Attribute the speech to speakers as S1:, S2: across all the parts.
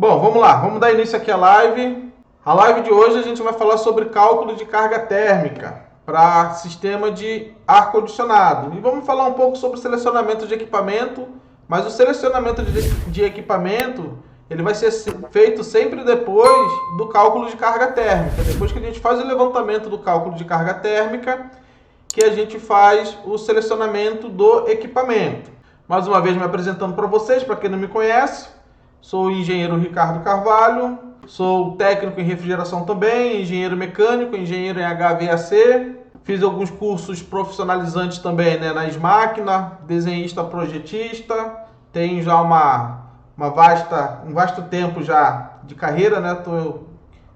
S1: Bom, vamos lá, vamos dar início aqui à live. A live de hoje a gente vai falar sobre cálculo de carga térmica para sistema de ar-condicionado. E vamos falar um pouco sobre selecionamento de equipamento, mas o selecionamento de equipamento ele vai ser feito sempre depois do cálculo de carga térmica. Depois que a gente faz o levantamento do cálculo de carga térmica, que a gente faz o selecionamento do equipamento. Mais uma vez me apresentando para vocês, para quem não me conhece, sou o engenheiro Ricardo Carvalho, sou técnico em refrigeração também, engenheiro mecânico, engenheiro em HVAC, fiz alguns cursos profissionalizantes também, né, na máquina, desenhista projetista, tenho já um vasto tempo já de carreira, né, tô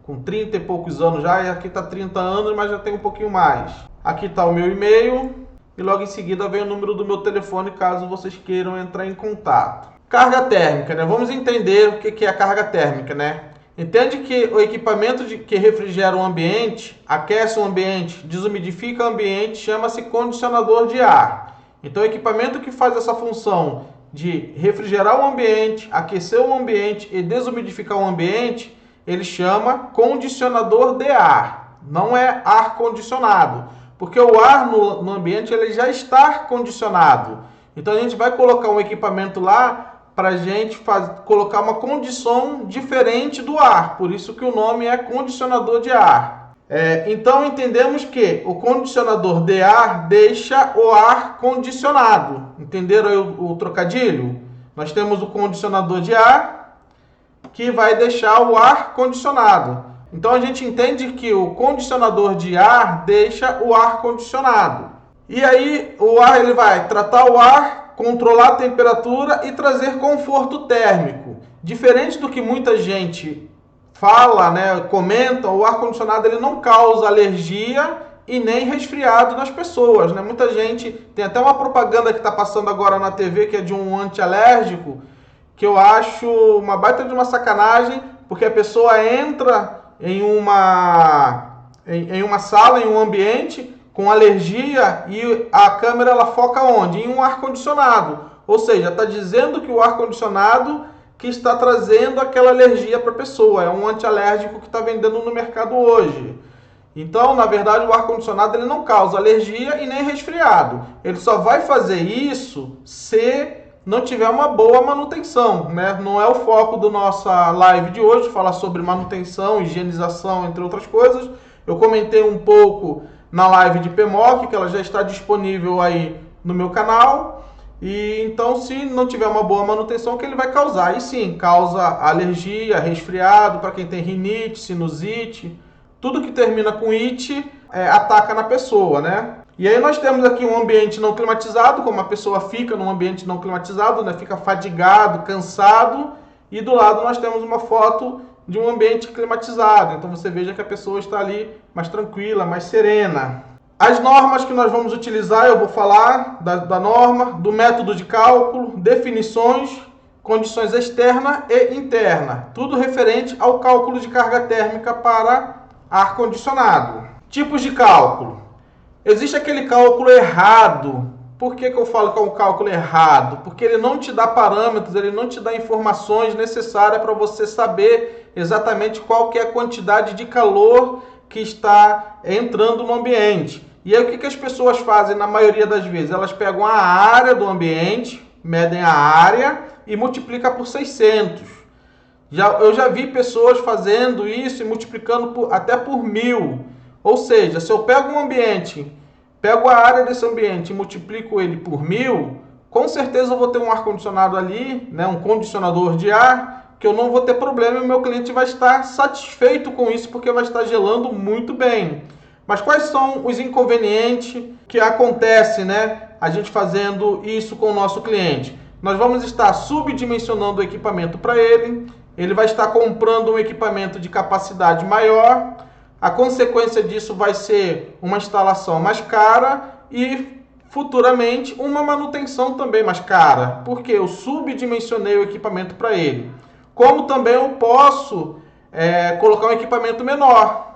S1: com 30 e poucos anos já, e aqui está 30 anos, mas já tem um pouquinho mais. Aqui está o meu e-mail e logo em seguida vem o número do meu telefone caso vocês queiram entrar em contato. Carga térmica, né? Vamos entender o que é a carga térmica, né? Entende que o equipamento que refrigera o ambiente, aquece o ambiente, desumidifica o ambiente, chama-se condicionador de ar. Então, o equipamento que faz essa função de refrigerar o ambiente, aquecer o ambiente e desumidificar o ambiente, ele chama condicionador de ar. Não é ar-condicionado, porque o ar no ambiente ele já está condicionado. Então, a gente vai colocar um equipamento lá para a gente colocar uma condição diferente do ar, por isso que o nome é condicionador de ar. Então entendemos que o condicionador de ar deixa o ar condicionado. Entenderam o trocadilho? Nós temos o condicionador de ar que vai deixar o ar condicionado. Então a gente entende que o condicionador de ar deixa o ar condicionado. E aí o ar ele vai tratar o ar, controlar a temperatura e trazer conforto térmico. Diferente do que muita gente fala, né, comenta, o ar-condicionado ele não causa alergia e nem resfriado nas pessoas, né? Muita gente, tem até uma propaganda que está passando agora na TV que é de um antialérgico, que eu acho uma baita de uma sacanagem, porque a pessoa entra em uma sala, em um ambiente com alergia e a câmera ela foca onde? Em um ar-condicionado. Ou seja, está dizendo que o ar-condicionado que está trazendo aquela alergia para a pessoa. É um antialérgico que está vendendo no mercado hoje. Então, na verdade, o ar-condicionado ele não causa alergia e nem resfriado. Ele só vai fazer isso se não tiver uma boa manutenção, né? Não é o foco da nossa live de hoje, falar sobre manutenção, higienização, entre outras coisas. Eu comentei um pouco na live de PMOC, que ela já está disponível aí no meu canal. E então, se não tiver uma boa manutenção, que ele vai causar? E sim, causa alergia, resfriado, para quem tem rinite, sinusite, tudo que termina com it ataca na pessoa, né? E aí nós temos aqui um ambiente não climatizado, como a pessoa fica num ambiente não climatizado, né? Fica fadigado, cansado, e do lado nós temos uma foto de um ambiente climatizado. Então você veja que a pessoa está ali mais tranquila, mais serena. As normas que nós vamos utilizar, eu vou falar da norma, do método de cálculo, definições, condições externa e interna. Tudo referente ao cálculo de carga térmica para ar-condicionado. Tipos de cálculo. Existe aquele cálculo errado. Por que eu falo que é um cálculo errado? Porque ele não te dá parâmetros, ele não te dá informações necessárias para você saber exatamente qual que é a quantidade de calor que está entrando no ambiente. E aí o que as pessoas fazem na maioria das vezes? Elas pegam a área do ambiente, medem a área e multiplicam por 600. Eu já vi pessoas fazendo isso e multiplicando até por 1000. Ou seja, se eu pego um ambiente, pego a área desse ambiente e multiplico ele por 1000, com certeza eu vou ter um ar-condicionado ali, né, um condicionador de ar, que eu não vou ter problema e o meu cliente vai estar satisfeito com isso, porque vai estar gelando muito bem. Mas quais são os inconvenientes que acontecem, né, a gente fazendo isso com o nosso cliente? Nós vamos estar subdimensionando o equipamento para ele vai estar comprando um equipamento de capacidade maior. A consequência disso vai ser uma instalação mais cara e futuramente uma manutenção também mais cara, porque eu subdimensionei o equipamento para ele. Como também eu posso colocar um equipamento menor.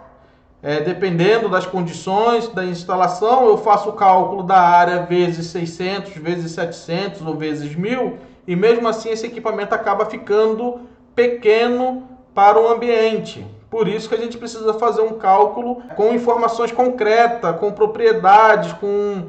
S1: Dependendo das condições da instalação, eu faço o cálculo da área vezes 600, vezes 700 ou vezes 1000, e mesmo assim esse equipamento acaba ficando pequeno para o ambiente. Por isso que a gente precisa fazer um cálculo com informações concretas, com propriedades, com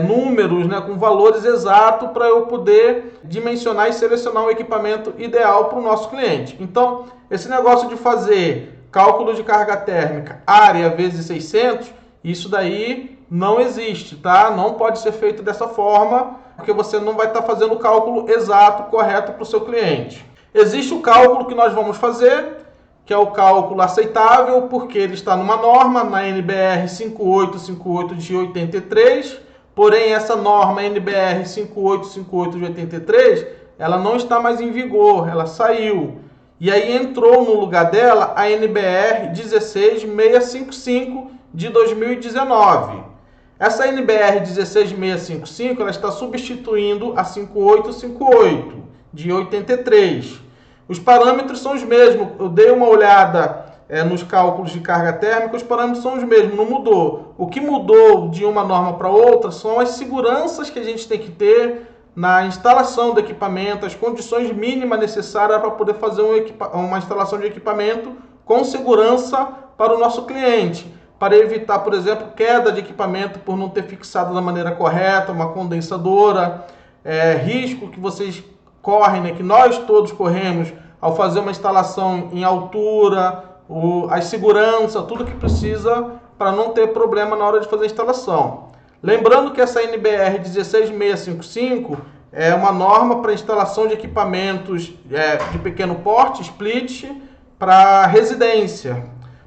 S1: números, né, com valores exatos para eu poder dimensionar e selecionar o equipamento ideal para o nosso cliente. Então, esse negócio de fazer cálculo de carga térmica área vezes 600, isso daí não existe, tá? Não pode ser feito dessa forma, porque você não vai estar fazendo o cálculo exato, correto para o seu cliente. Existe o cálculo que nós vamos fazer, que é o cálculo aceitável, porque ele está numa norma, na NBR 5858 de 83, porém essa norma NBR 5858 de 83, ela não está mais em vigor, ela saiu. E aí entrou no lugar dela a NBR 16655 de 2019. Essa NBR 16655 ela está substituindo a 5858 de 83. Os parâmetros são os mesmos. Eu dei uma olhada nos cálculos de carga térmica, os parâmetros são os mesmos, não mudou. O que mudou de uma norma para outra são as seguranças que a gente tem que ter na instalação do equipamento, as condições mínimas necessárias para poder fazer uma instalação de equipamento com segurança para o nosso cliente, para evitar, por exemplo, queda de equipamento por não ter fixado da maneira correta, uma condensadora, risco que vocês correm, né, que nós todos corremos ao fazer uma instalação em altura, as segurança, tudo que precisa para não ter problema na hora de fazer a instalação. Lembrando que essa NBR 16655 é uma norma para instalação de equipamentos de pequeno porte, split, para residência.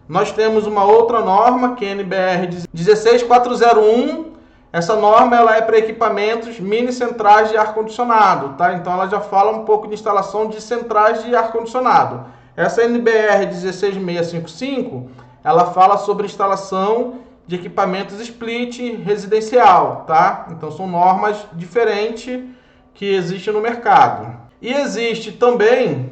S1: Nós temos uma outra norma, que é a NBR 16401. Essa norma ela é para equipamentos mini centrais de ar-condicionado, tá? Então ela já fala um pouco de instalação de centrais de ar-condicionado. Essa NBR 16655, ela fala sobre instalação de equipamentos split residencial, tá? Então são normas diferentes que existem no mercado. E existe também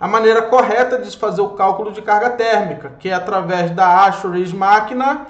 S1: a maneira correta de fazer o cálculo de carga térmica, que é através da ASHRAE máquina,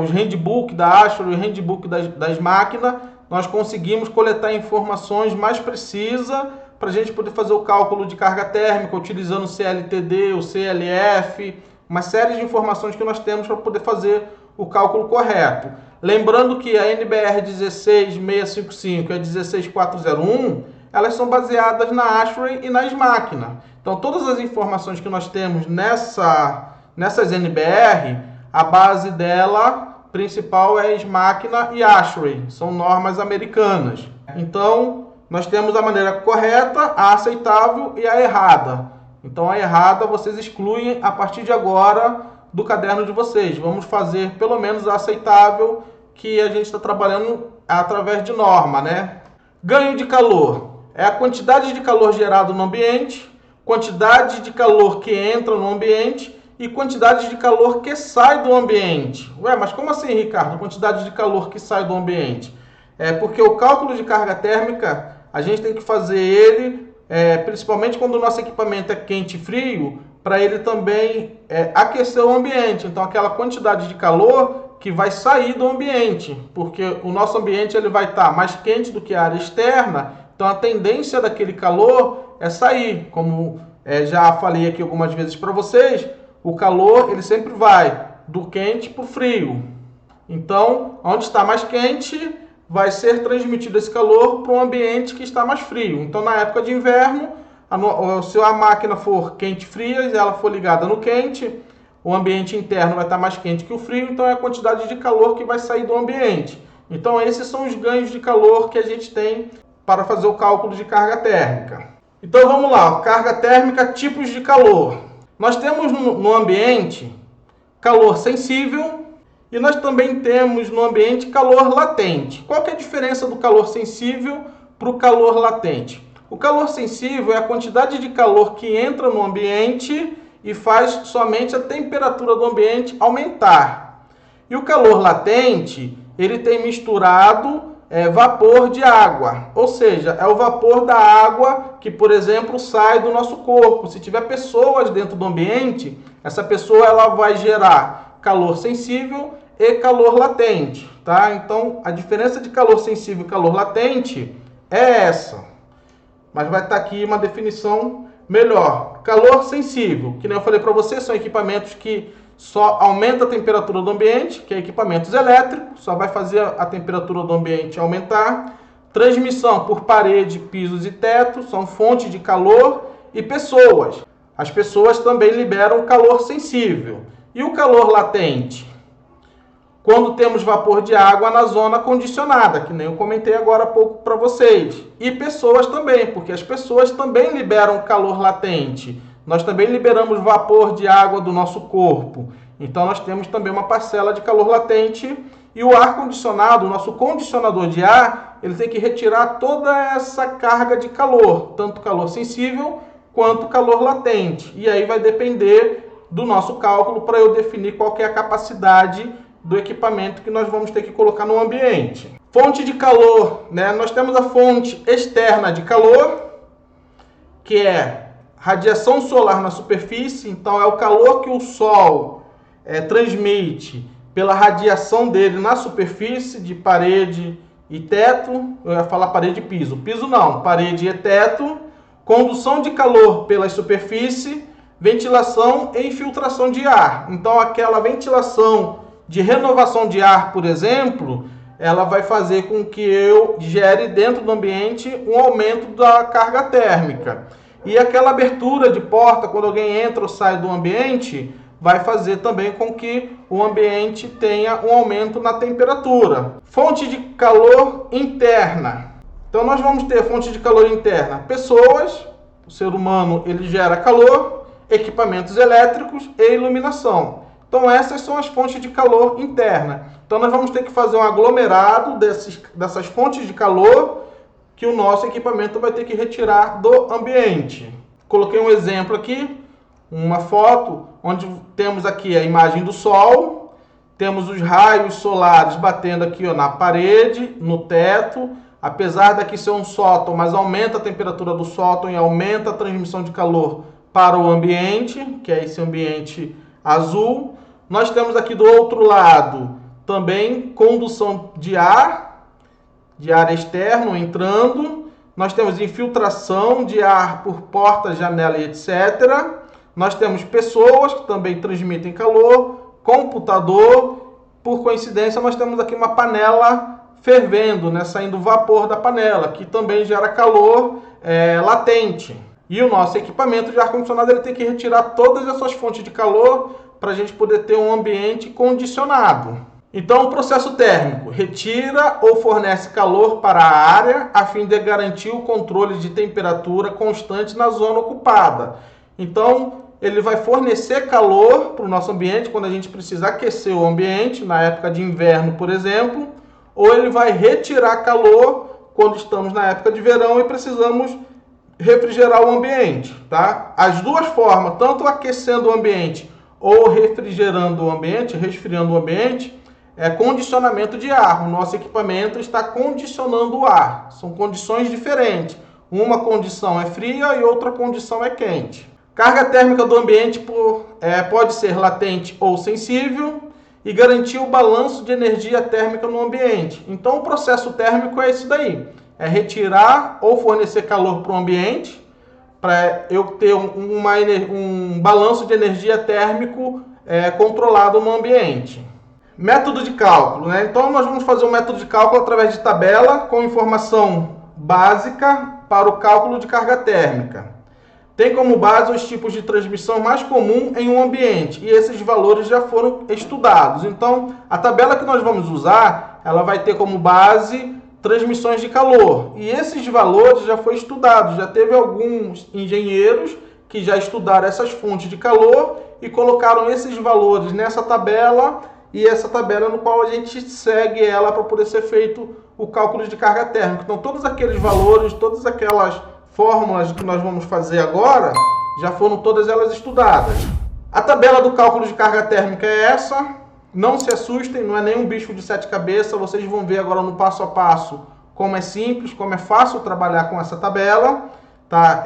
S1: os handbook da ASHRAE e o handbook das máquinas, nós conseguimos coletar informações mais precisas para a gente poder fazer o cálculo de carga térmica, utilizando o CLTD, o CLF, uma série de informações que nós temos para poder fazer o cálculo correto. Lembrando que a NBR 16655 e a 16401, elas são baseadas na ASHRAE e nas máquinas. Então, todas as informações que nós temos nessas NBR, a base dela principal é SMACNA e ASHRAE, são normas americanas. Então, nós temos a maneira correta, a aceitável e a errada. Então, a errada vocês excluem a partir de agora do caderno de vocês. Vamos fazer pelo menos a aceitável, que a gente está trabalhando através de norma, né? Ganho de calor é a quantidade de calor gerado no ambiente, quantidade de calor que entra no ambiente e quantidade de calor que sai do ambiente. Ué, mas como assim, Ricardo? Quantidade de calor que sai do ambiente? É porque o cálculo de carga térmica, a gente tem que fazer ele, principalmente quando o nosso equipamento é quente e frio, para ele também aquecer o ambiente. Então, aquela quantidade de calor que vai sair do ambiente, porque o nosso ambiente ele vai estar mais quente do que a área externa, então a tendência daquele calor é sair. Como já falei aqui algumas vezes para vocês, o calor ele sempre vai do quente para o frio. Então, onde está mais quente, vai ser transmitido esse calor para um ambiente que está mais frio. Então, na época de inverno, se a máquina for quente e fria e ela for ligada no quente, o ambiente interno vai estar mais quente que o frio, então é a quantidade de calor que vai sair do ambiente. Então, esses são os ganhos de calor que a gente tem para fazer o cálculo de carga térmica. Então, vamos lá. Carga térmica, tipos de calor. Nós temos no ambiente calor sensível e nós também temos no ambiente calor latente. Qual que é a diferença do calor sensível para o calor latente? O calor sensível é a quantidade de calor que entra no ambiente e faz somente a temperatura do ambiente aumentar. E o calor latente, ele tem misturado vapor de água, ou seja, é o vapor da água que, por exemplo, sai do nosso corpo. Se tiver pessoas dentro do ambiente, essa pessoa ela vai gerar calor sensível e calor latente, tá? Então, a diferença de calor sensível e calor latente é essa. Mas vai estar aqui uma definição melhor, calor sensível, que nem eu falei para você, são equipamentos que só aumenta a temperatura do ambiente, que é equipamentos elétricos, só vai fazer a temperatura do ambiente aumentar. Transmissão por parede, pisos e teto, são fontes de calor. E pessoas. As pessoas também liberam calor sensível. E o calor latente? Quando temos vapor de água na zona condicionada, que nem eu comentei agora há pouco para vocês. E pessoas também, porque as pessoas também liberam calor latente. Nós também liberamos vapor de água do nosso corpo. Então nós temos também uma parcela de calor latente. E o ar-condicionado, o nosso condicionador de ar, ele tem que retirar toda essa carga de calor, tanto calor sensível quanto calor latente. E aí vai depender do nosso cálculo para eu definir qual que é a capacidade do equipamento que nós vamos ter que colocar no ambiente. Fonte de calor, né? Nós temos a fonte externa de calor, que é radiação solar na superfície. Então é o calor que o Sol transmite pela radiação dele na superfície de parede e teto. Eu ia falar parede e piso. Piso não, parede e teto. Condução de calor pela superfície, ventilação e infiltração de ar. Então aquela ventilação de renovação de ar, por exemplo, ela vai fazer com que eu gere dentro do ambiente um aumento da carga térmica. E aquela abertura de porta, quando alguém entra ou sai do ambiente, vai fazer também com que o ambiente tenha um aumento na temperatura. Fonte de calor interna. Então nós vamos ter fonte de calor interna. Pessoas, o ser humano ele gera calor, equipamentos elétricos e iluminação. Então essas são as fontes de calor interna. Então nós vamos ter que fazer um aglomerado dessas fontes de calor que o nosso equipamento vai ter que retirar do ambiente. Coloquei um exemplo aqui, uma foto, onde temos aqui a imagem do Sol, temos os raios solares batendo aqui na parede, no teto. Apesar daqui ser um sótão, mas aumenta a temperatura do sótão e aumenta a transmissão de calor para o ambiente, que é esse ambiente azul. Nós temos aqui do outro lado também condução de ar externo entrando. Nós temos infiltração de ar por porta, janela e etc. Nós temos pessoas que também transmitem calor, computador. Por coincidência, nós temos aqui uma panela fervendo, né, saindo vapor da panela, que também gera calor latente. E o nosso equipamento de ar-condicionado ele tem que retirar todas essas fontes de calor para a gente poder ter um ambiente condicionado. Então, o processo térmico retira ou fornece calor para a área a fim de garantir o controle de temperatura constante na zona ocupada. Então, ele vai fornecer calor para o nosso ambiente quando a gente precisa aquecer o ambiente, na época de inverno, por exemplo, ou ele vai retirar calor quando estamos na época de verão e precisamos refrigerar o ambiente, tá? As duas formas, tanto aquecendo o ambiente ou refrigerando o ambiente, resfriando o ambiente, é condicionamento de ar. O nosso equipamento está condicionando o ar. São condições diferentes. Uma condição é fria e outra condição é quente. Carga térmica do ambiente pode ser latente ou sensível e garantir o balanço de energia térmica no ambiente. Então o processo térmico é esse daí. É retirar ou fornecer calor para o ambiente, para eu ter um balanço de energia térmico controlado no ambiente. Método de cálculo, né? Então nós vamos fazer um método de cálculo através de tabela com informação básica para o cálculo de carga térmica. Tem como base os tipos de transmissão mais comum em um ambiente e esses valores já foram estudados. Então a tabela que nós vamos usar, ela vai ter como base transmissões de calor. E esses valores já foi estudado, já teve alguns engenheiros que já estudaram essas fontes de calor e colocaram esses valores nessa tabela e essa tabela no qual a gente segue ela para poder ser feito o cálculo de carga térmica. Então todos aqueles valores, todas aquelas fórmulas que nós vamos fazer agora, já foram todas elas estudadas. A tabela do cálculo de carga térmica é essa. Não se assustem, não é nenhum bicho de sete cabeças. Vocês vão ver agora no passo a passo como é simples, como é fácil trabalhar com essa tabela. Tá?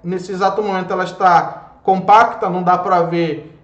S1: Nesse exato momento ela está compacta, não dá para ver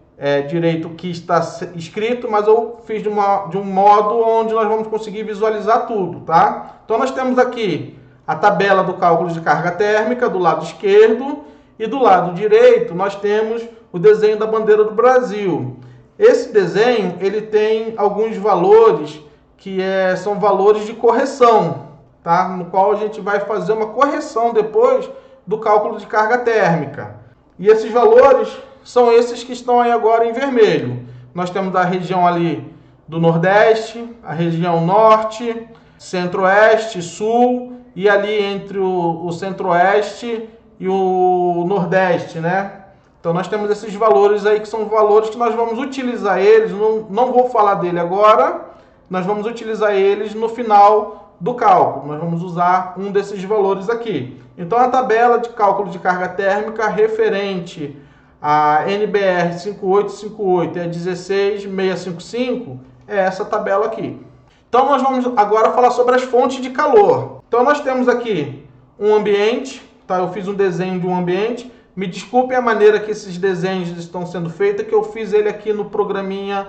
S1: direito o que está escrito, mas eu fiz de um modo onde nós vamos conseguir visualizar tudo. Tá? Então nós temos aqui a tabela do cálculo de carga térmica do lado esquerdo E do lado direito nós temos o desenho da bandeira do Brasil. Esse desenho ele tem alguns valores que são valores de correção, tá? No qual a gente vai fazer uma correção depois do cálculo de carga térmica. E esses valores são esses que estão aí agora em vermelho. Nós temos a região ali do Nordeste, a região Norte, Centro-Oeste, Sul e ali entre o Centro-Oeste e o Nordeste, né? Então nós temos esses valores aí que são valores que nós vamos utilizar eles, não vou falar dele agora, nós vamos utilizar eles no final do cálculo. Nós vamos usar um desses valores aqui. Então a tabela de cálculo de carga térmica referente a NBR 5858 é 16655, é essa tabela aqui. Então nós vamos agora falar sobre as fontes de calor. Então nós temos aqui um ambiente, tá? Eu fiz um desenho de um ambiente. Me desculpem a maneira que esses desenhos estão sendo feitos, que eu fiz ele aqui no programinha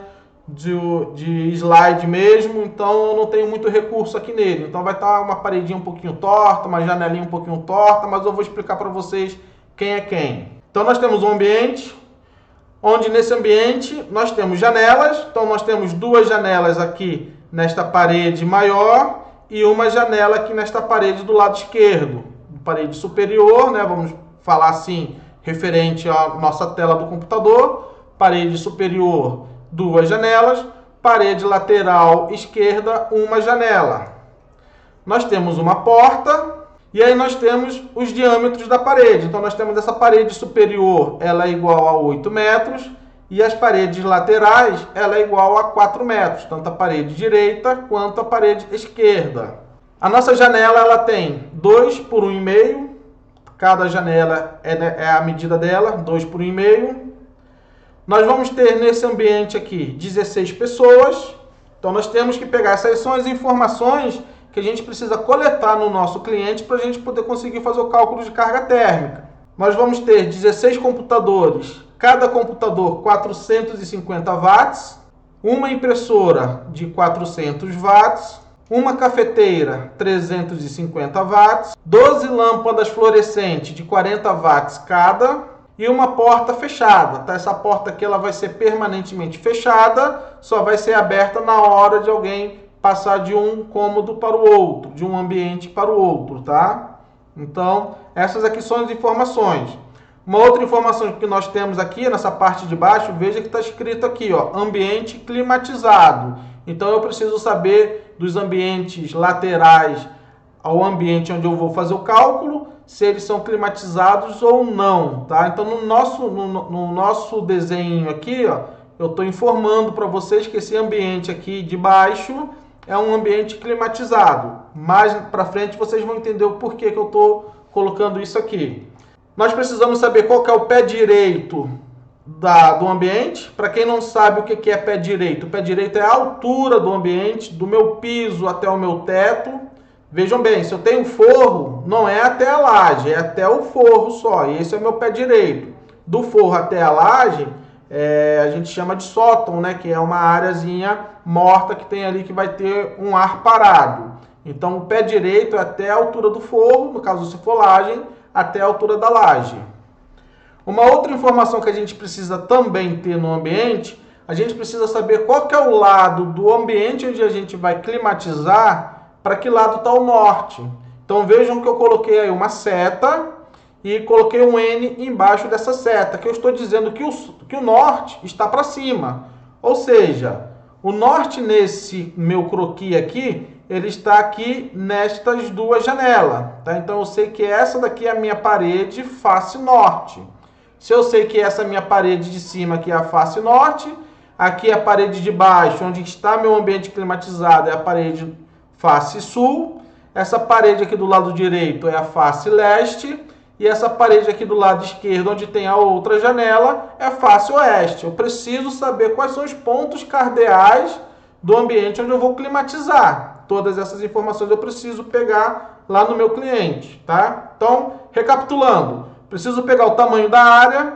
S1: de slide mesmo, então eu não tenho muito recurso aqui nele. Então vai estar uma paredinha um pouquinho torta, uma janelinha um pouquinho torta, mas eu vou explicar para vocês quem é quem. Então nós temos um ambiente, onde nesse ambiente nós temos janelas. Então nós temos duas janelas aqui nesta parede maior e uma janela aqui nesta parede do lado esquerdo, parede superior, né? Vamos falar assim, referente à nossa tela do computador. Parede superior, duas janelas. Parede lateral esquerda, uma janela. Nós temos uma porta e aí nós temos os diâmetros da parede. Então nós temos essa parede superior, ela é igual a 8 metros. E as paredes laterais, ela é igual a 4 metros, tanto a parede direita quanto a parede esquerda. A nossa janela ela tem 2 por 1,5, cada janela é a medida dela, 2 por 1,5. Nós vamos ter nesse ambiente aqui 16 pessoas, então nós temos que pegar essas são as informações que a gente precisa coletar no nosso cliente para a gente poder conseguir fazer o cálculo de carga térmica. Nós vamos ter 16 computadores, cada computador 450 watts, uma impressora de 400 watts, uma cafeteira 350 watts, 12 lâmpadas fluorescentes de 40 watts cada e uma porta fechada. Tá? Essa porta aqui ela vai ser permanentemente fechada, só vai ser aberta na hora de alguém passar de um cômodo para o outro, de um ambiente para o outro, tá? Então, essas aqui são as informações. Uma outra informação que nós temos aqui nessa parte de baixo, veja que está escrito aqui, ó, ambiente climatizado. Então eu preciso saber dos ambientes laterais ao ambiente onde eu vou fazer o cálculo, se eles são climatizados ou não, tá? Então no nosso desenho aqui, ó, eu estou informando para vocês que esse ambiente aqui de baixo é um ambiente climatizado. Mais para frente vocês vão entender o porquê que eu estou colocando isso aqui. Nós precisamos saber qual que é o pé direito do ambiente. Para quem não sabe o que é pé direito, o pé direito é a altura do ambiente, do meu piso até o meu teto. Vejam bem, se eu tenho forro, não é até a laje, é até o forro só. E esse é o meu pé direito. Do forro até a laje, a gente chama de sótão, né? Que é uma áreazinha morta que tem ali que vai ter um ar parado. Então o pé direito é até a altura do forro, no caso se for laje, até a altura da laje. Uma outra informação que a gente precisa também ter no ambiente, a gente precisa saber qual que é o lado do ambiente onde a gente vai climatizar, para que lado está o norte. Então vejam que eu coloquei aí uma seta e coloquei um N embaixo dessa seta, que eu estou dizendo que o norte está para cima. Ou seja, o norte nesse meu croquis aqui, ele está aqui nestas duas janelas, tá? Então eu sei que essa daqui é a minha parede face norte. Se eu sei que essa minha parede de cima aqui é a face norte, aqui é a parede de baixo, onde está meu ambiente climatizado, é a parede face sul, essa parede aqui do lado direito é a face leste, e essa parede aqui do lado esquerdo, onde tem a outra janela, é a face oeste. Eu preciso saber quais são os pontos cardeais do ambiente onde eu vou climatizar. Todas essas informações eu preciso pegar lá no meu cliente, tá? Então, recapitulando, preciso pegar o tamanho da área,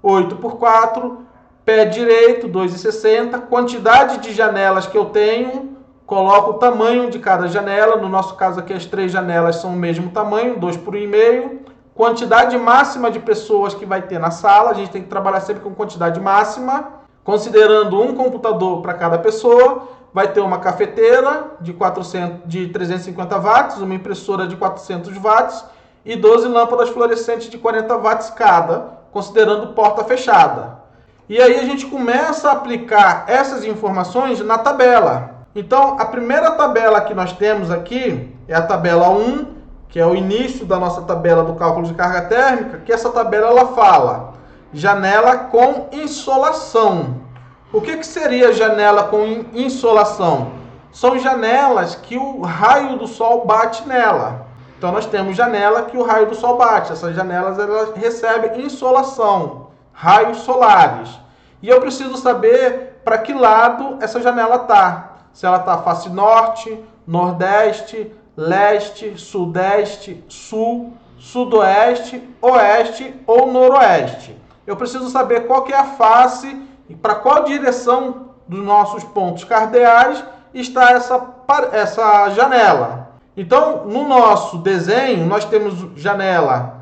S1: 8 por 4, pé direito, 2,60, quantidade de janelas que eu tenho, coloco o tamanho de cada janela, no nosso caso aqui as 3 janelas são o mesmo tamanho, 2 por 1,5, quantidade máxima de pessoas que vai ter na sala, a gente tem que trabalhar sempre com quantidade máxima, considerando um computador para cada pessoa, vai ter uma cafeteira de 350 watts, uma impressora de 400 watts e 12 lâmpadas fluorescentes de 40 watts cada, considerando porta fechada. E aí a gente começa a aplicar essas informações na tabela. Então, a primeira tabela que nós temos aqui é a tabela 1, que é o início da nossa tabela do cálculo de carga térmica, que essa tabela ela fala janela com insolação. O que seria janela com insolação? São janelas que o raio do sol bate nela. Então nós temos janela que o raio do sol bate. Essas janelas elas recebem insolação, raios solares. E eu preciso saber para que lado essa janela está. Se ela está face norte, nordeste, leste, sudeste, sul, sudoeste, oeste ou noroeste. Eu preciso saber qual que é a face e para qual direção dos nossos pontos cardeais está essa janela. Então, no nosso desenho, nós temos janela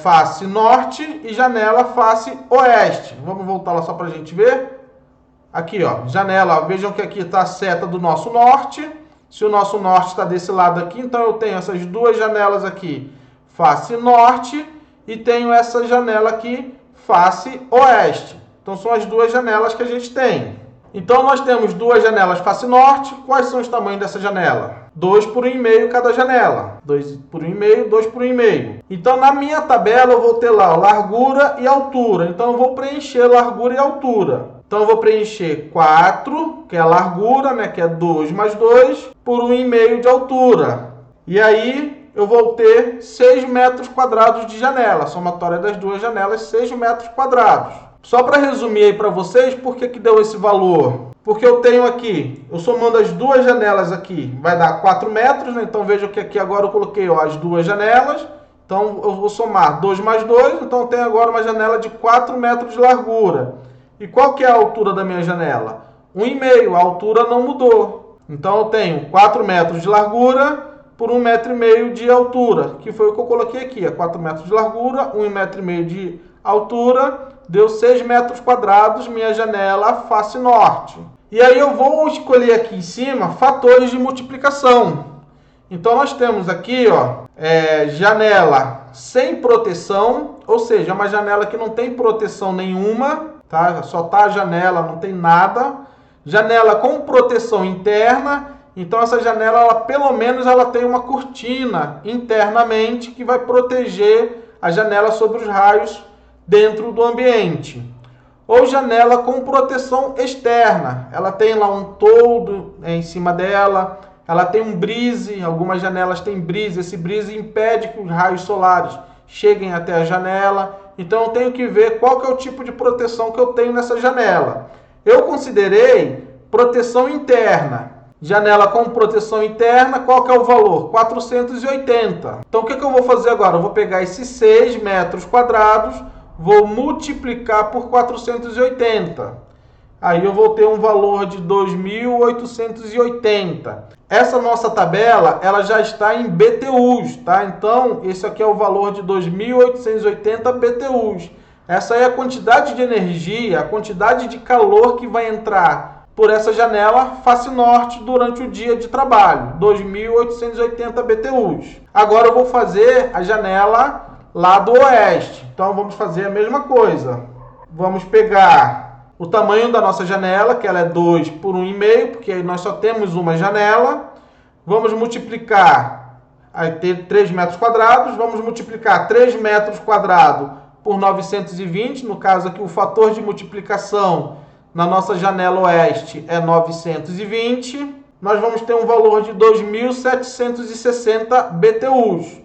S1: face norte e janela face oeste. Vamos voltar lá só para a gente ver. Aqui, ó, janela, vejam que aqui está a seta do nosso norte. Se o nosso norte está desse lado aqui, então eu tenho essas duas janelas aqui, face norte, e tenho essa janela aqui, face oeste. Então são as duas janelas que a gente tem. Então nós temos duas janelas face norte. Quais são os tamanhos dessa janela? 2 por 1,5 cada janela. 2 por 1,5, 2 por 1,5. Então na minha tabela eu vou ter lá largura e altura. Então eu vou preencher largura e altura. Então eu vou preencher 4, que é a largura, né, que é 2 mais 2, por 1,5 de altura. E aí eu vou ter 6 metros quadrados de janela. A somatória das duas janelas, 6 metros quadrados. Só para resumir aí para vocês, por que deu esse valor? Porque eu tenho aqui, eu somando as duas janelas aqui, vai dar 4 metros, né? Então vejam que aqui agora eu coloquei as duas janelas. Então eu vou somar 2 mais 2, então eu tenho agora uma janela de 4 metros de largura. E qual que é a altura da minha janela? 1,5, a altura não mudou. Então eu tenho 4 metros de largura por 1,5 metro de altura, que foi o que eu coloquei aqui, 4 metros de largura, 1,5 metro de altura, deu 6 metros quadrados, minha janela face norte. E aí eu vou escolher aqui em cima fatores de multiplicação. Então nós temos aqui, ó, janela sem proteção, ou seja, uma janela que não tem proteção nenhuma, tá? Só tá a janela, não tem nada. Janela com proteção interna, então essa janela, ela, pelo menos ela tem uma cortina internamente que vai proteger a janela sobre os raios dentro do ambiente. Ou janela com proteção externa, ela tem lá um toldo em cima dela, ela tem um brise, algumas janelas têm brise, esse brise impede que os raios solares cheguem até a janela. Então eu tenho que ver qual que é o tipo de proteção que eu tenho nessa janela. Eu considerei proteção interna. Janela com proteção interna, qual que é o valor? 480. Então o que eu vou fazer agora? Eu vou pegar esses 6 metros quadrados, vou multiplicar por 480. Aí eu vou ter um valor de 2.880. Essa nossa tabela, ela já está em BTUs, tá? Então, esse aqui é o valor de 2.880 BTUs. Essa é a quantidade de energia, a quantidade de calor que vai entrar por essa janela face norte durante o dia de trabalho, 2.880 BTUs. Agora eu vou fazer a janela lado oeste. Então vamos fazer a mesma coisa. Vamos pegar o tamanho da nossa janela, que ela é 2 por 1,5, porque aí nós só temos uma janela. Vamos multiplicar, aí ter 3 metros quadrados, vamos multiplicar 3 metros quadrados por 920, no caso aqui o fator de multiplicação na nossa janela oeste é 920. Nós vamos ter um valor de 2.760 BTUs.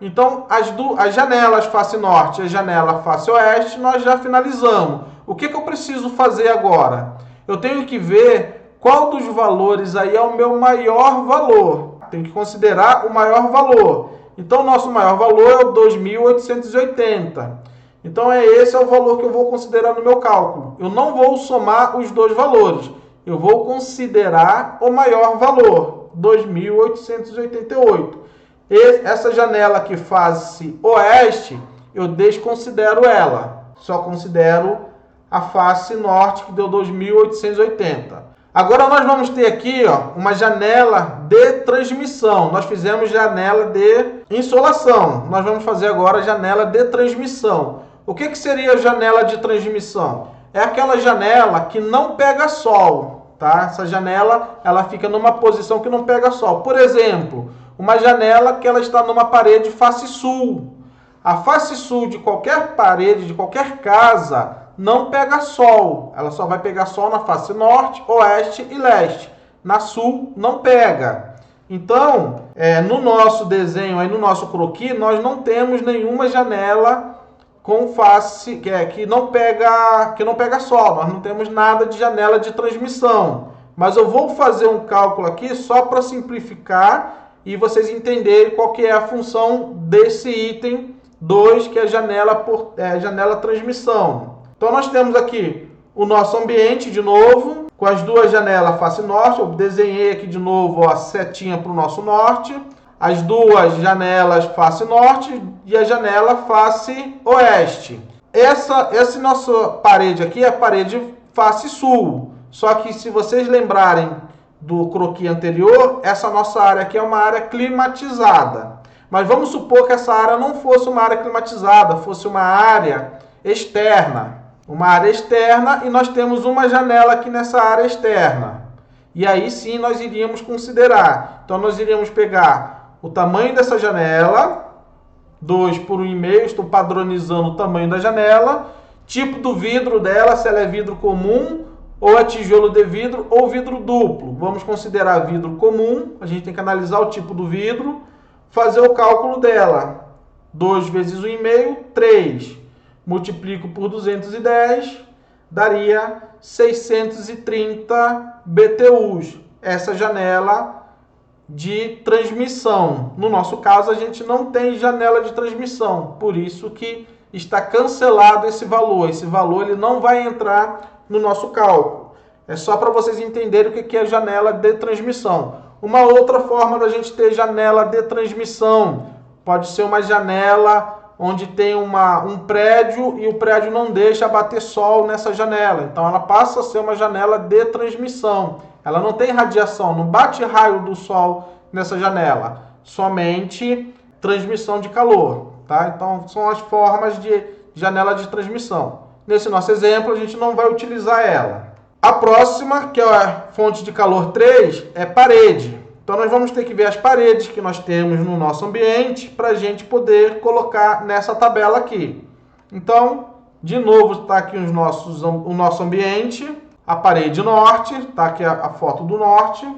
S1: Então, as janelas face norte e a janela face oeste, nós já finalizamos. O que eu preciso fazer agora? Eu tenho que ver qual dos valores aí é o meu maior valor. Tem que considerar o maior valor. Então, o nosso maior valor é o 2.880. Então, esse é o valor que eu vou considerar no meu cálculo. Eu não vou somar os dois valores. Eu vou considerar o maior valor, 2.888. Essa janela aqui, face oeste, eu desconsidero ela. Só considero a face norte, que deu 2.880. Agora nós vamos ter aqui, ó, uma janela de transmissão. Nós fizemos janela de insolação. Nós vamos fazer agora a janela de transmissão. O que seria a janela de transmissão? É aquela janela que não pega sol, tá? Essa janela, ela fica numa posição que não pega sol. Por exemplo, uma janela que ela está numa parede face sul. A face sul de qualquer parede, de qualquer casa, não pega sol. Ela só vai pegar sol na face norte, oeste e leste. Na sul, não pega. Então, no nosso desenho, aí no nosso croquis, nós não temos nenhuma janela com face que não pega sol. Nós não temos nada de janela de transmissão. Mas eu vou fazer um cálculo aqui só para simplificar e vocês entenderem qual que é a função desse item 2, que é janela transmissão. Então nós temos aqui o nosso ambiente de novo, com as duas janelas face norte. Eu desenhei aqui de novo, ó, a setinha para o nosso norte. As duas janelas face norte e a janela face oeste. Essa nossa parede aqui é a parede face sul. Só que se vocês lembrarem do croquis anterior, essa nossa área aqui é uma área climatizada. Mas vamos supor que essa área não fosse uma área climatizada, fosse uma área externa. Uma área externa e nós temos uma janela aqui nessa área externa. E aí sim nós iríamos considerar. Então nós iríamos pegar o tamanho dessa janela, 2 por 1,5, estou padronizando o tamanho da janela, tipo do vidro dela, se ela é vidro comum, ou é tijolo de vidro, ou vidro duplo. Vamos considerar vidro comum, a gente tem que analisar o tipo do vidro, fazer o cálculo dela. 2 vezes 1,5, 3. Multiplico por 210, daria 630 BTUs. Essa janela de transmissão. No nosso caso, a gente não tem janela de transmissão, por isso que está cancelado esse valor. Esse valor ele não vai entrar no nosso cálculo. É só para vocês entenderem o que é janela de transmissão. Uma outra forma da gente ter janela de transmissão pode ser uma janela onde tem um prédio e o prédio não deixa bater sol nessa janela. Então ela passa a ser uma janela de transmissão. Ela não tem radiação, não bate raio do sol nessa janela. Somente transmissão de calor, tá? Então são as formas de janela de transmissão. Nesse nosso exemplo a gente não vai utilizar ela. A próxima, que é a fonte de calor 3, é parede. Então nós vamos ter que ver as paredes que nós temos no nosso ambiente para a gente poder colocar nessa tabela aqui. Então, de novo, está aqui o nosso ambiente, a parede norte, está aqui a foto do norte,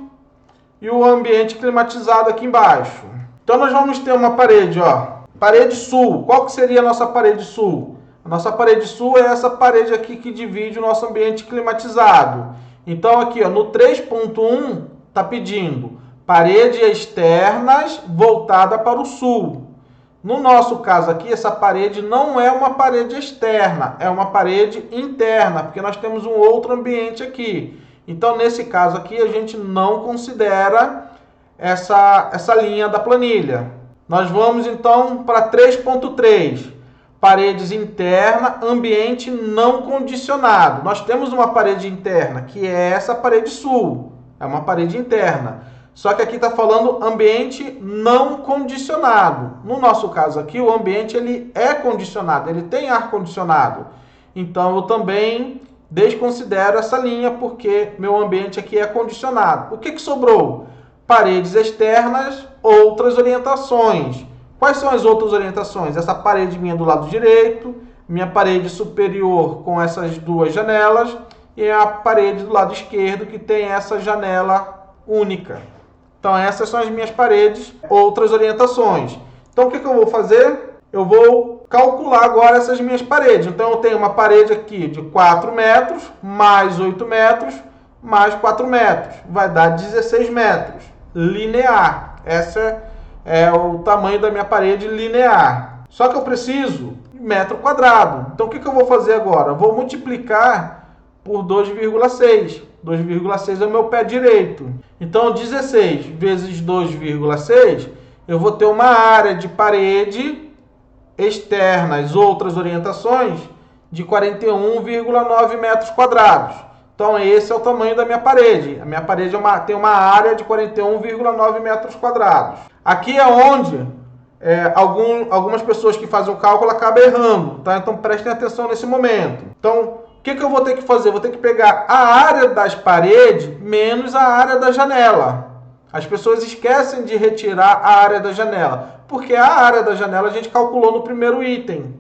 S1: e o ambiente climatizado aqui embaixo. Então nós vamos ter uma parede, ó, parede sul. Qual que seria a nossa parede sul? A nossa parede sul é essa parede aqui que divide o nosso ambiente climatizado. Então aqui, ó, no 3.1 está pedindo paredes externas voltada para o sul. No nosso caso aqui, essa parede não é uma parede externa, é uma parede interna, porque nós temos um outro ambiente aqui. Então, nesse caso aqui, a gente não considera essa linha da planilha. Nós vamos, então, para 3.3. Paredes interna, ambiente não condicionado. Nós temos uma parede interna, que é essa parede sul. É uma parede interna. Só que aqui está falando ambiente não condicionado. No nosso caso aqui, o ambiente ele é condicionado, ele tem ar-condicionado. Então, eu também desconsidero essa linha, porque meu ambiente aqui é condicionado. O que sobrou? Paredes externas, outras orientações. Quais são as outras orientações? Essa parede minha do lado direito, minha parede superior com essas duas janelas e a parede do lado esquerdo que tem essa janela única. Então essas são as minhas paredes, outras orientações. Então o que eu vou fazer? Eu vou calcular agora essas minhas paredes. Então eu tenho uma parede aqui de 4 metros, mais 8 metros, mais 4 metros. Vai dar 16 metros, linear. Essa é o tamanho da minha parede linear. Só que eu preciso de metro quadrado. Então o que eu vou fazer agora? Eu vou multiplicar por 2,6. 2,6 é o meu pé direito. Então 16 vezes 2,6, eu vou ter uma área de parede externa, as outras orientações, de 41,9 metros quadrados. Então, esse é o tamanho da minha parede. A minha parede tem uma área de 41,9 metros quadrados. Aqui é onde algumas pessoas que fazem o cálculo acabam errando, tá? Então, prestem atenção nesse momento. Então, o que eu vou ter que fazer? Eu vou ter que pegar a área das paredes menos a área da janela. As pessoas esquecem de retirar a área da janela, porque a área da janela a gente calculou no primeiro item.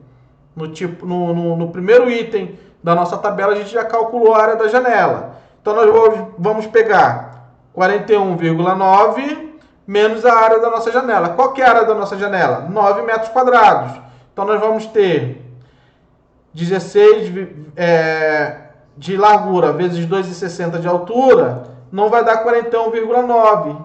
S1: No primeiro item da nossa tabela, a gente já calculou a área da janela. Então, nós vamos pegar 41,9 menos a área da nossa janela. Qual que é a área da nossa janela? 9 metros quadrados. Então, nós vamos ter 16 de largura vezes 2,60 de altura, não vai dar 41,9,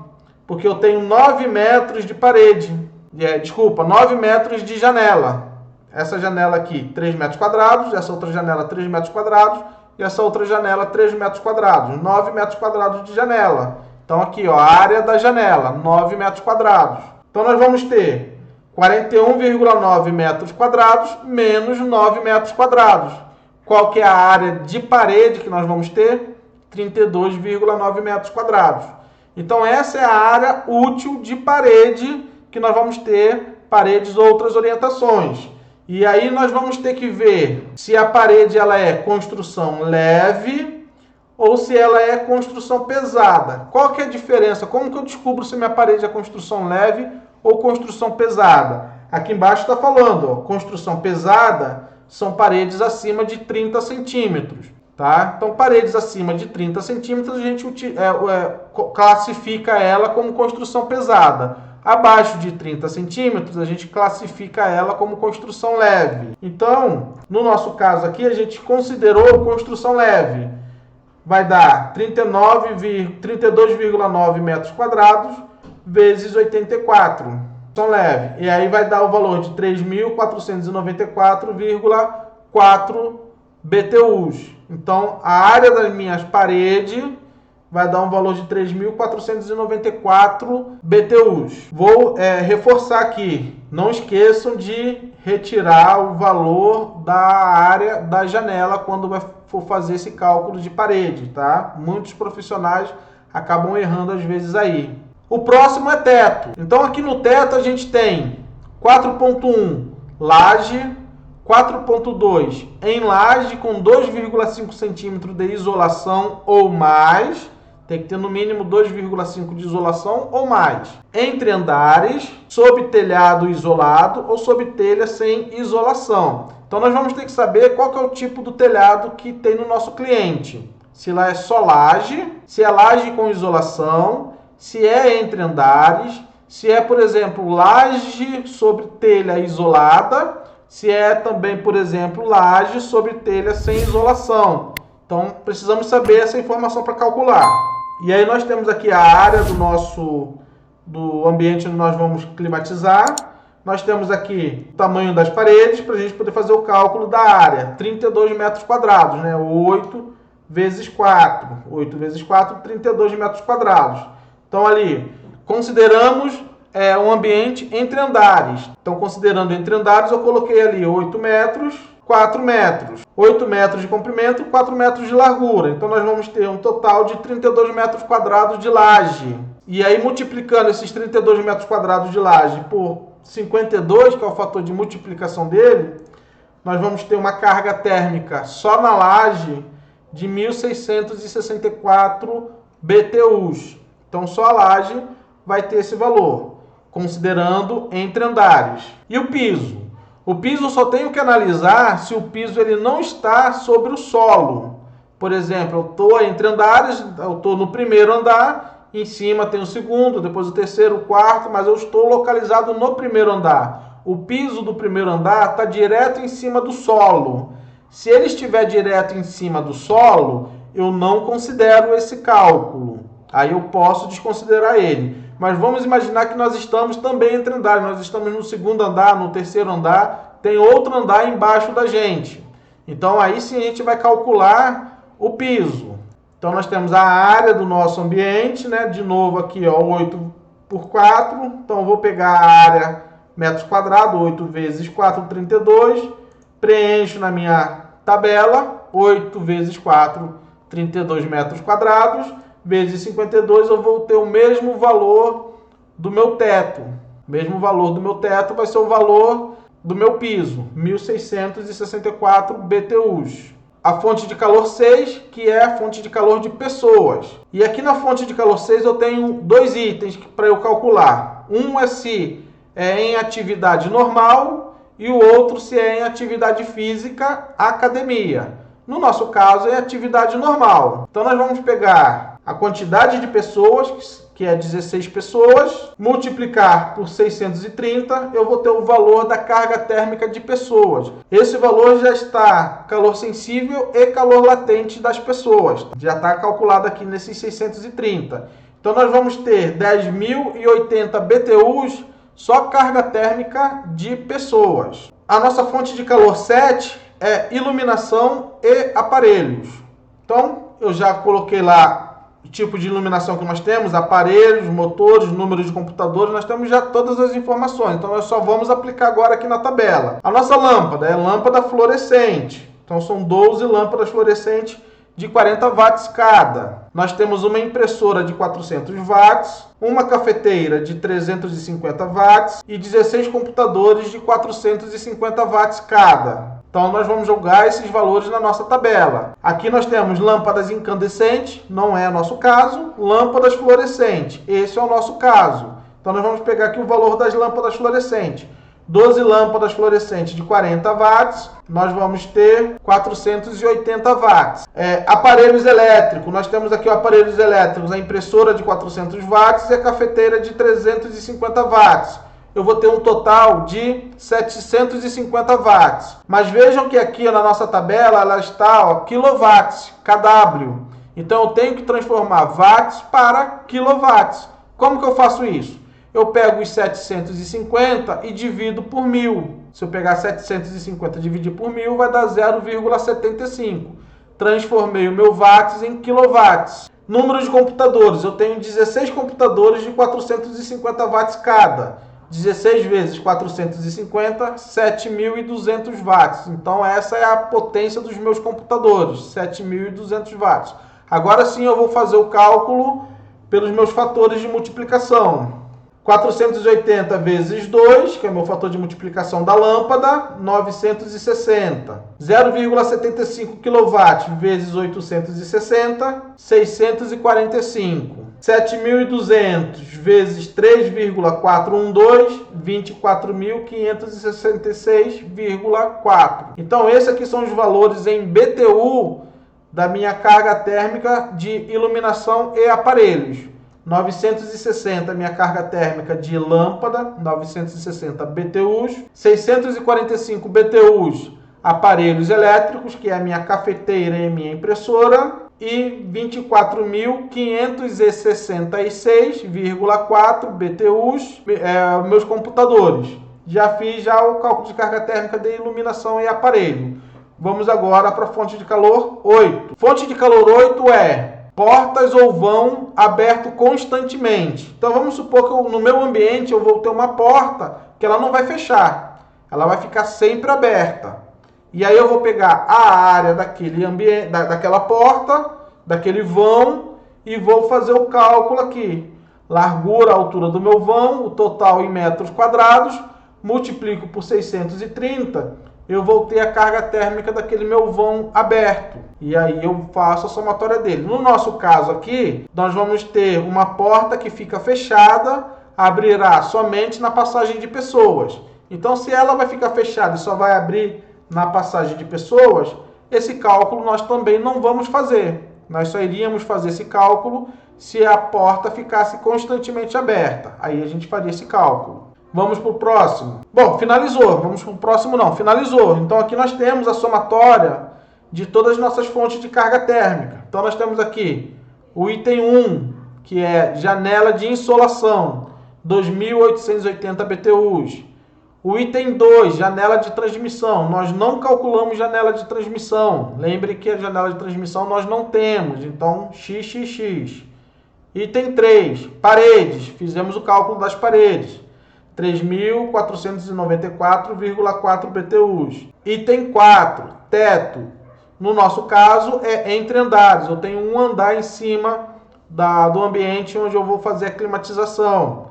S1: porque eu tenho 9 metros de parede. 9 metros de janela. Essa janela aqui, 3 metros quadrados, essa outra janela, 3 metros quadrados, e essa outra janela, 3 metros quadrados. 9 metros quadrados de janela. Então, aqui, ó, a área da janela, 9 metros quadrados. Então, nós vamos ter 41,9 metros quadrados menos 9 metros quadrados. Qual que é a área de parede que nós vamos ter? 32,9 metros quadrados. Então, essa é a área útil de parede que nós vamos ter, paredes outras orientações. E aí nós vamos ter que ver se a parede ela é construção leve ou se ela é construção pesada. Qual que é a diferença? Como que eu descubro se minha parede é construção leve ou construção pesada? Aqui embaixo está falando, ó, construção pesada são paredes acima de 30 centímetros. Tá? Então, paredes acima de 30 centímetros, a gente classifica ela como construção pesada. Abaixo de 30 centímetros, a gente classifica ela como construção leve. Então, no nosso caso aqui, a gente considerou construção leve. Vai dar 32,9 metros quadrados vezes 84. Construção leve. E aí vai dar o valor de 3.494,4 BTUs. Então, a área das minhas paredes vai dar um valor de 3.494 BTUs. Vou reforçar aqui. Não esqueçam de retirar o valor da área da janela quando for fazer esse cálculo de parede, tá? Muitos profissionais acabam errando às vezes aí. O próximo é teto. Então, aqui no teto a gente tem 4.1 laje, 4.2 em laje com 2,5 centímetros de isolação ou mais. Tem que ter no mínimo 2,5 de isolação ou mais. Entre andares, sob telhado isolado ou sob telha sem isolação. Então nós vamos ter que saber qual que é o tipo do telhado que tem no nosso cliente. Se lá é só laje, se é laje com isolação, se é entre andares, se é, por exemplo, laje sobre telha isolada, se é também, por exemplo, laje sobre telha sem isolação. Então, precisamos saber essa informação para calcular. E aí nós temos aqui a área do ambiente onde nós vamos climatizar. Nós temos aqui o tamanho das paredes para a gente poder fazer o cálculo da área. 32 metros quadrados, né? 8 vezes 4. 8 vezes 4, 32 metros quadrados. Então, ali, consideramos um ambiente entre andares. Então, considerando entre andares, eu coloquei ali 8 metros, 4 metros. 8 metros de comprimento, 4 metros de largura. Então, nós vamos ter um total de 32 metros quadrados de laje. E aí, multiplicando esses 32 metros quadrados de laje por 52, que é o fator de multiplicação dele, nós vamos ter uma carga térmica só na laje de 1.664 BTUs. Então, só a laje vai ter esse valor, considerando entre andares. E o piso? O piso só tenho que analisar se o piso ele não está sobre o solo. Por exemplo, eu estou entre andares, eu estou no primeiro andar, em cima tem o segundo, depois o terceiro, o quarto, mas eu estou localizado no primeiro andar. O piso do primeiro andar está direto em cima do solo. Se ele estiver direto em cima do solo, eu não considero esse cálculo. Aí eu posso desconsiderar ele. Mas vamos imaginar que nós estamos também entre andares. Nós estamos no segundo andar, no terceiro andar. Tem outro andar embaixo da gente. Então aí sim a gente vai calcular o piso. Então nós temos a área do nosso ambiente, né? De novo aqui, ó, 8 por 4, então eu vou pegar a área metros quadrados, 8 vezes 4, 32, preencho na minha tabela, 8 vezes 4, 32 metros quadrados, vezes 52, eu vou ter o mesmo valor do meu teto. O mesmo valor do meu teto vai ser o valor do meu piso, 1.664 BTUs. A fonte de calor 6, que é a fonte de calor de pessoas. E aqui na fonte de calor 6 eu tenho dois itens para eu calcular. Um é se é em atividade normal e o outro se é em atividade física, academia. No nosso caso é atividade normal. Então nós vamos pegar a quantidade de pessoas, que é 16 pessoas, multiplicar por 630, eu vou ter o valor da carga térmica de pessoas. Esse valor já está calor sensível e calor latente das pessoas. Já está calculado aqui nesses 630. Então nós vamos ter 10.080 BTUs só carga térmica de pessoas. A nossa fonte de calor 7 é iluminação e aparelhos. Então eu já coloquei lá o tipo de iluminação que nós temos, aparelhos, motores, número de computadores, nós temos já todas as informações. Então nós só vamos aplicar agora aqui na tabela. A nossa lâmpada é lâmpada fluorescente. Então são 12 lâmpadas fluorescentes de 40 watts cada. Nós temos uma impressora de 400 watts, uma cafeteira de 350 watts e 16 computadores de 450 watts cada. Então nós vamos jogar esses valores na nossa tabela. Aqui nós temos lâmpadas incandescentes, não é nosso caso, lâmpadas fluorescentes, esse é o nosso caso. Então nós vamos pegar aqui o valor das lâmpadas fluorescentes. 12 lâmpadas fluorescentes de 40 watts, nós vamos ter 480 watts. Aparelhos elétricos, nós temos aqui aparelhos elétricos, a impressora de 400 watts e a cafeteira de 350 watts. Eu vou ter um total de 750 watts. Mas vejam que aqui na nossa tabela ela está quilowatts, kW. Então eu tenho que transformar watts para quilowatts. Como que eu faço isso? Eu pego os 750 e divido por 1.000. Se eu pegar 750 e dividir por 1.000, vai dar 0,75. Transformei o meu watts em quilowatts. Número de computadores. Eu tenho 16 computadores de 450 watts cada. 16 vezes 450, 7.200 watts. Então essa é a potência dos meus computadores, 7.200 watts. Agora sim eu vou fazer o cálculo pelos meus fatores de multiplicação. 480 vezes 2, que é o meu fator de multiplicação da lâmpada, 960. 0,75 kW vezes 860, 645. 7.200 vezes 3,412, 24.566,4. Então, esses aqui são os valores em BTU da minha carga térmica de iluminação e aparelhos. 960 minha carga térmica de lâmpada, 960 BTUs, 645 BTUs aparelhos elétricos, que é a minha cafeteira e a minha impressora, e 24.566,4 BTUs meus computadores. Já fiz o cálculo de carga térmica de iluminação e aparelho. Vamos agora para a fonte de calor 8. Fonte de calor 8 é portas ou vão aberto constantemente. Então vamos supor que no meu ambiente eu vou ter uma porta que ela não vai fechar. Ela vai ficar sempre aberta. E aí eu vou pegar a área daquele ambiente, daquela porta, daquele vão, e vou fazer o cálculo aqui. Largura, altura do meu vão, o total em metros quadrados, multiplico por 630, eu vou ter a carga térmica daquele meu vão aberto. E aí eu faço a somatória dele. No nosso caso aqui, nós vamos ter uma porta que fica fechada, abrirá somente na passagem de pessoas. Então, se ela vai ficar fechada e só vai abrir na passagem de pessoas, esse cálculo nós também não vamos fazer. Nós só iríamos fazer esse cálculo se a porta ficasse constantemente aberta. Aí a gente faria esse cálculo. Vamos para o próximo. Bom, finalizou. Vamos para o próximo não. Finalizou. Então aqui nós temos a somatória de todas as nossas fontes de carga térmica. Então nós temos aqui o item 1, que é janela de insolação, 2.880 BTUs. O item 2, janela de transmissão. Nós não calculamos janela de transmissão. Lembre que a janela de transmissão nós não temos. Então, XXX. Item 3, paredes. Fizemos o cálculo das paredes. 3.494,4 BTUs. Item 4, teto. No nosso caso, é entre andares. Eu tenho um andar em cima do ambiente onde eu vou fazer a climatização.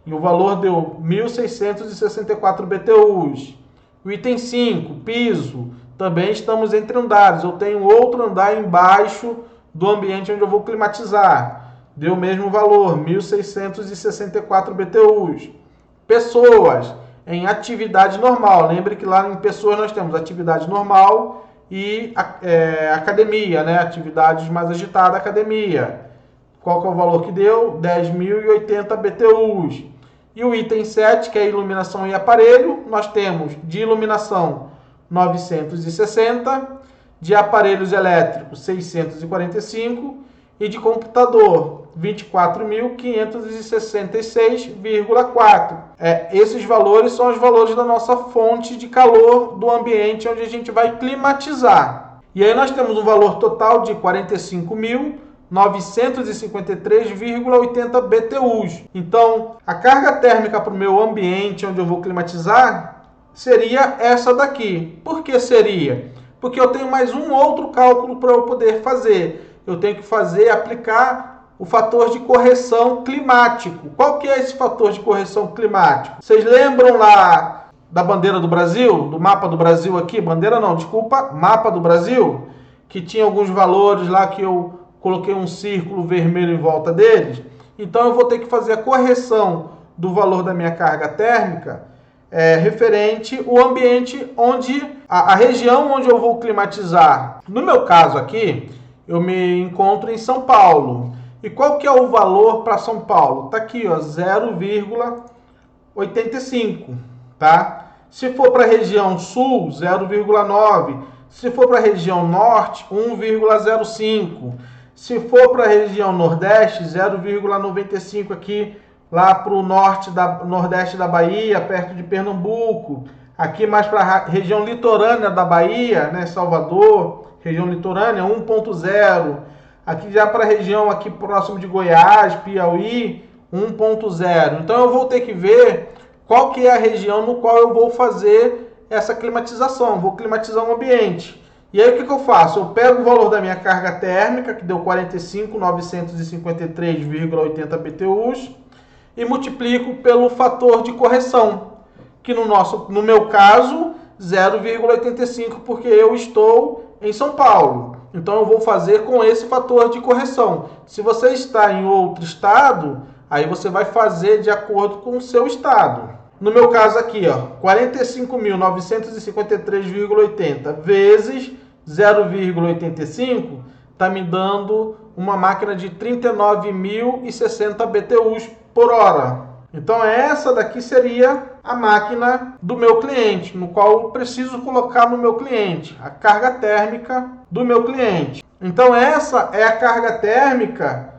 S1: E o valor deu 1.664 BTUs. O item 5, piso. Também estamos entre andares. Eu tenho outro andar embaixo do ambiente onde eu vou climatizar. Deu o mesmo valor, 1.664 BTUs. Pessoas em atividade normal. Lembre que lá em pessoas nós temos atividade normal e academia, né? Atividades mais agitadas, academia. Qual que é o valor que deu? 10.080 BTUs. E o item 7, que é iluminação e aparelho, nós temos de iluminação 960, de aparelhos elétricos 645 e de computador 24.566,4. Esses valores são os valores da nossa fonte de calor do ambiente onde a gente vai climatizar. E aí nós temos um valor total de 45.953,80 BTUs. Então, a carga térmica para o meu ambiente onde eu vou climatizar seria essa daqui. Por que seria? Porque eu tenho mais um outro cálculo para eu poder fazer. Eu tenho que aplicar o fator de correção climático. Qual que é esse fator de correção climático? Vocês lembram lá da bandeira do Brasil? Do mapa do Brasil aqui? Bandeira não, desculpa, mapa do Brasil? Que tinha alguns valores lá que eu coloquei um círculo vermelho em volta deles. Então eu vou ter que fazer a correção do valor da minha carga térmica referente ao ambiente onde, a região onde eu vou climatizar. No meu caso aqui, eu me encontro em São Paulo. E qual que é o valor para São Paulo? Está aqui, ó, 0,85, tá? Se for para a região sul, 0,9. Se for para a região norte, 1,05. Se for para a região nordeste, 0,95 aqui, lá para o nordeste da Bahia, perto de Pernambuco. Aqui mais para a região litorânea da Bahia, né, Salvador, região litorânea, 1,0. Aqui já para a região aqui próximo de Goiás, Piauí, 1,0. Então eu vou ter que ver qual que é a região no qual eu vou fazer essa climatização. Vou climatizar um ambiente. E aí o que eu faço? Eu pego o valor da minha carga térmica, que deu 45.953,80 BTUs, e multiplico pelo fator de correção, que no meu caso, 0,85, porque eu estou em São Paulo. Então eu vou fazer com esse fator de correção. Se você está em outro estado, aí você vai fazer de acordo com o seu estado. No meu caso aqui, ó, 45.953,80 vezes 0,85 está me dando uma máquina de 39.060 BTUs por hora. Então essa daqui seria a máquina do meu cliente, no qual eu preciso colocar no meu cliente, a carga térmica do meu cliente. Então essa é a carga térmica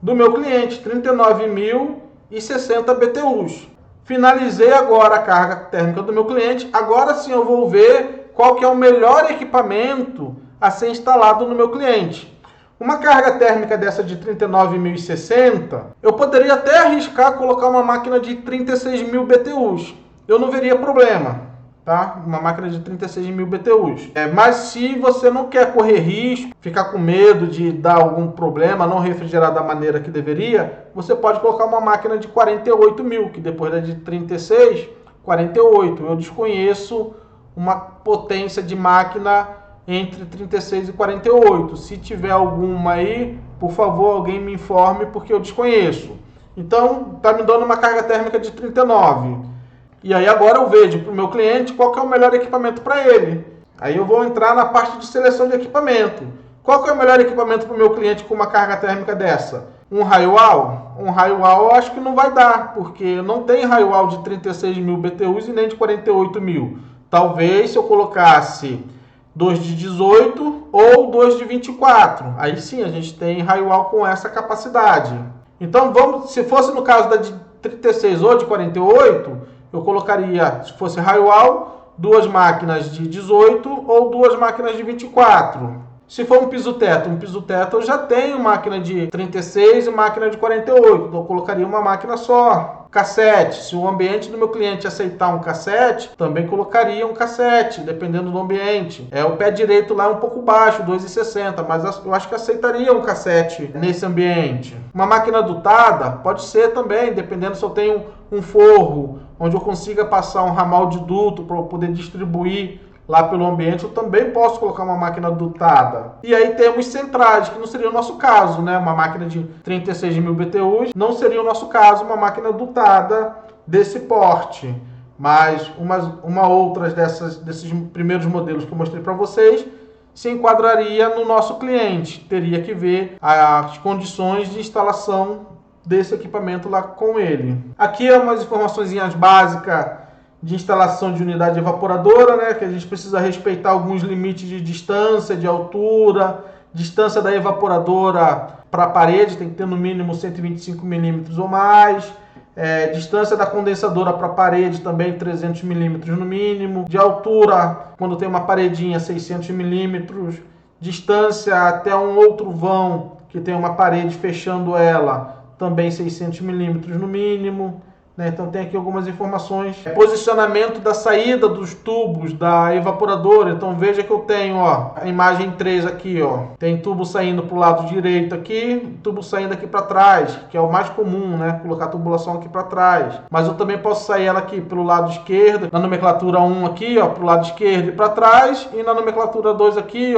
S1: do meu cliente, 39.060 BTUs. Finalizei agora a carga térmica do meu cliente. Agora sim eu vou ver qual que é o melhor equipamento a ser instalado no meu cliente. Uma carga térmica dessa de 39.060, eu poderia até arriscar colocar uma máquina de 36.000 BTUs. Eu não veria problema, tá? Uma máquina de 36.000 BTUs. Mas se você não quer correr risco, ficar com medo de dar algum problema, não refrigerar da maneira que deveria, você pode colocar uma máquina de 48.000, que depois da de 36, 48. Eu desconheço uma potência de máquina entre 36 e 48. Se tiver alguma aí, por favor, alguém me informe, porque eu desconheço. Então, tá me dando uma carga térmica de 39. E aí agora eu vejo para o meu cliente qual que é o melhor equipamento para ele. Aí eu vou entrar na parte de seleção de equipamento. Qual que é o melhor equipamento para o meu cliente com uma carga térmica dessa? Um raio-wall? Um raio-wall eu acho que não vai dar, porque não tem raio-wall de 36.000 BTUs e nem de 48.000. Talvez se eu colocasse 2 de 18 ou 2 de 24. Aí sim a gente tem raio-wall com essa capacidade. Então se fosse no caso da de 36 ou de 48, eu colocaria, se fosse raio-wall, 2 máquinas de 18 ou 2 máquinas de 24. Se for um piso-teto eu já tenho máquina de 36 e máquina de 48, então eu colocaria uma máquina só. Cassete, se o ambiente do meu cliente aceitar um cassete, também colocaria um cassete, dependendo do ambiente. O pé direito lá é um pouco baixo, 2,60, mas eu acho que aceitaria um cassete nesse ambiente. Uma máquina dutada pode ser também, dependendo se eu tenho um forro, onde eu consiga passar um ramal de duto para eu poder distribuir lá pelo ambiente, eu também posso colocar uma máquina dutada. E aí temos centrais, que não seria o nosso caso, né? Uma máquina de 36.000 BTUs não seria o nosso caso, uma máquina dutada desse porte. Mas uma outra desses primeiros modelos que eu mostrei para vocês se enquadraria no nosso cliente. Teria que ver as condições de instalação desse equipamento lá com ele. Aqui é umas informações básicas de instalação de unidade evaporadora, né, que a gente precisa respeitar alguns limites de distância, de altura, distância da evaporadora para a parede, tem que ter no mínimo 125 milímetros ou mais, distância da condensadora para a parede também 300 milímetros no mínimo, de altura, quando tem uma paredinha, 600 milímetros, distância até um outro vão que tem uma parede fechando ela, também 600 milímetros no mínimo. Então tem aqui algumas informações. Posicionamento da saída dos tubos da evaporadora. Então veja que eu tenho a imagem 3 aqui. Tem tubo saindo para o lado direito aqui, tubo saindo aqui para trás, que é o mais comum, né? Colocar a tubulação aqui para trás. Mas eu também posso sair ela aqui pelo lado esquerdo, na nomenclatura 1 aqui, para o lado esquerdo e para trás, e na nomenclatura 2 aqui,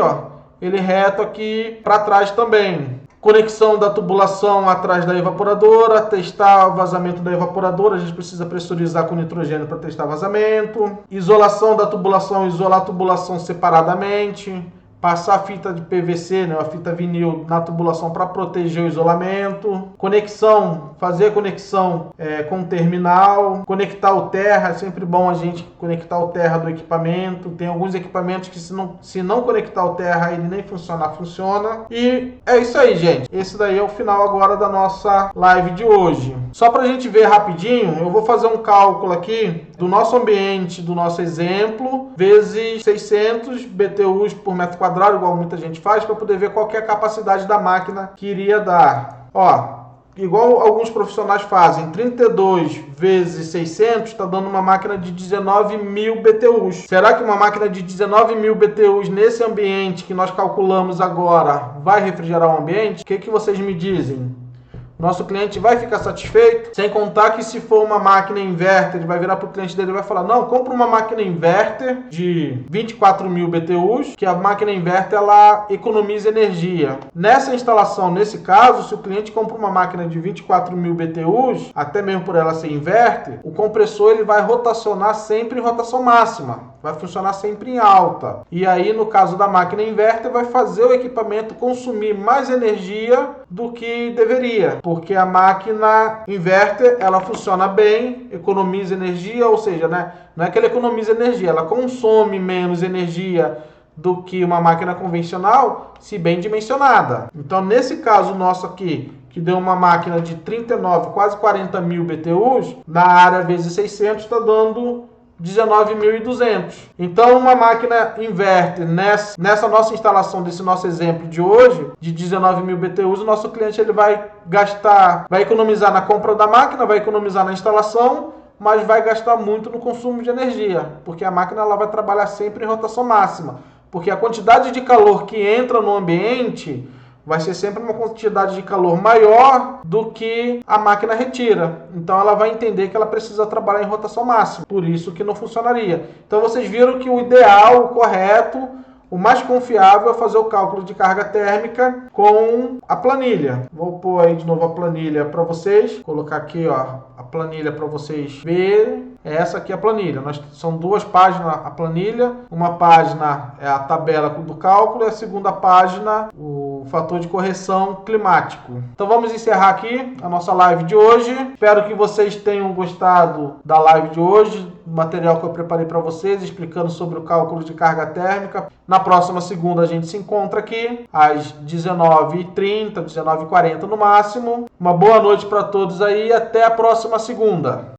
S1: ele reto aqui para trás também. Conexão da tubulação atrás da evaporadora, testar o vazamento da evaporadora, a gente precisa pressurizar com nitrogênio para testar vazamento. Isolação da tubulação, isolar a tubulação separadamente. Passar a fita de PVC, né, a fita vinil na tubulação para proteger o isolamento. Conexão, fazer a conexão com o terminal. Conectar o terra, é sempre bom a gente conectar o terra do equipamento. Tem alguns equipamentos que se não conectar o terra, ele nem funciona. E é isso aí, gente. Esse daí é o final agora da nossa live de hoje. Só para a gente ver rapidinho, eu vou fazer um cálculo aqui do nosso ambiente, do nosso exemplo, vezes 600 BTUs por metro quadrado, igual muita gente faz, para poder ver qual que é a capacidade da máquina que iria dar. Igual alguns profissionais fazem, 32 vezes 600 está dando uma máquina de 19.000 BTUs. Será que uma máquina de 19.000 BTUs nesse ambiente que nós calculamos agora vai refrigerar o ambiente? O que vocês me dizem? Nosso cliente vai ficar satisfeito? Sem contar que se for uma máquina inverter, ele vai virar para o cliente dele e vai falar: não, compra uma máquina inverter de 24.000 BTUs, que a máquina inverter ela economiza energia. Nessa instalação, nesse caso, se o cliente compra uma máquina de 24.000 BTUs, até mesmo por ela ser inverter, o compressor ele vai rotacionar sempre em rotação máxima. Vai funcionar sempre em alta. E aí, no caso da máquina inverter, vai fazer o equipamento consumir mais energia do que deveria. Porque a máquina inverter, ela funciona bem, economiza energia, ou seja, né, não é que ela economiza energia, ela consome menos energia do que uma máquina convencional, se bem dimensionada. Então, nesse caso nosso aqui, que deu uma máquina de 39, quase 40.000 BTUs, na área vezes 600 está dando 19.200. Então, uma máquina inverter nessa nossa instalação, desse nosso exemplo de hoje, de 19.000 BTUs, o nosso cliente ele vai economizar na compra da máquina, vai economizar na instalação, mas vai gastar muito no consumo de energia, porque a máquina ela vai trabalhar sempre em rotação máxima, porque a quantidade de calor que entra no ambiente vai ser sempre uma quantidade de calor maior do que a máquina retira. Então ela vai entender que ela precisa trabalhar em rotação máxima. Por isso que não funcionaria. Então vocês viram que o ideal, o correto, o mais confiável é fazer o cálculo de carga térmica com a planilha. Vou pôr aí de novo a planilha para vocês. Vou colocar aqui a planilha para vocês verem. Essa aqui é a planilha. São duas páginas a planilha. Uma página é a tabela do cálculo e a segunda página o fator de correção climático. Então vamos encerrar aqui a nossa live de hoje. Espero que vocês tenham gostado da live de hoje, do material que eu preparei para vocês, explicando sobre o cálculo de carga térmica. Na próxima segunda a gente se encontra aqui às 19h30, 19h40 no máximo. Uma boa noite para todos aí e até a próxima segunda.